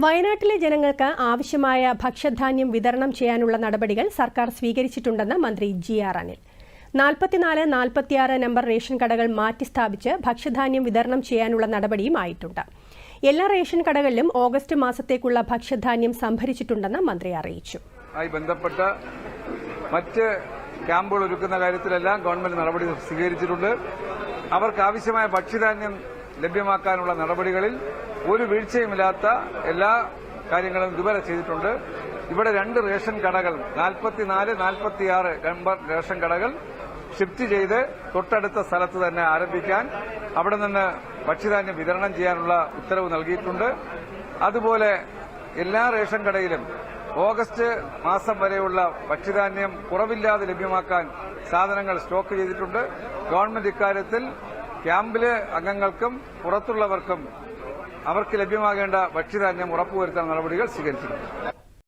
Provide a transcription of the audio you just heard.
വയനാട്ടിലെ ജനങ്ങൾക്ക് ആവശ്യമായ ഭക്ഷ്യധാന്യം വിതരണം ചെയ്യാനുള്ള നടപടികൾ സർക്കാർ സ്വീകരിച്ചിട്ടുണ്ടെന്ന് മന്ത്രി ജി.ആർ. അനിൽ. 44-46 നമ്പർ റേഷൻ കടകൾ മാറ്റിസ്ഥാപിച്ച് ഭക്ഷ്യധാന്യം വിതരണം ചെയ്യാനുള്ള നടപടിയുമായിട്ടുണ്ട്. എല്ലാ റേഷൻ കടകളിലും ഓഗസ്റ്റ് മാസത്തേക്കുള്ള ഭക്ഷ്യധാന്യം സംഭരിച്ചിട്ടുണ്ടെന്ന് മന്ത്രി അറിയിച്ചു. ബന്ധപ്പെട്ട മറ്റ് ക്യാമ്പുകൾ ഒരുക്കുന്ന കാര്യത്തിലെല്ലാം ഗവൺമെന്റ് നടപടി സ്വീകരിച്ചിട്ടുണ്ട്. അവർക്ക് ആവശ്യമായ ഭക്ഷ്യധാന്യം ലഭ്യമാക്കാനുള്ള നടപടികളിൽ ഒരു വീഴ്ചയുമില്ലാത്ത എല്ലാ കാര്യങ്ങളും ഇതുവരെ ചെയ്തിട്ടുണ്ട്. ഇവിടെ 2 റേഷൻ കടകൾ 44-46 നമ്പർ റേഷൻ കടകൾ ഷിഫ്റ്റ് ചെയ്ത് തൊട്ടടുത്ത സ്ഥലത്ത് തന്നെ ആരംഭിക്കാൻ അവിടെ നിന്ന് ഭക്ഷ്യധാന്യം വിതരണം ചെയ്യാനുള്ള ഉത്തരവ് നൽകിയിട്ടുണ്ട്. അതുപോലെ എല്ലാ റേഷൻ കടയിലും ഓഗസ്റ്റ് മാസം വരെയുള്ള ഭക്ഷ്യധാന്യം കുറവില്ലാതെ ലഭ്യമാക്കാൻ സാധനങ്ങൾ സ്റ്റോക്ക് ചെയ്തിട്ടുണ്ട്. ഗവൺമെന്റ് ഇക്കാര്യത്തിൽ ക്യാമ്പിലെ അംഗങ്ങൾക്കും പുറത്തുള്ളവർക്കും അവർക്ക് ലഭ്യമാകേണ്ട ഭക്ഷ്യധാന്യം ഉറപ്പുവരുത്താൻ നടപടികൾ സ്വീകരിച്ചിട്ടുണ്ട്.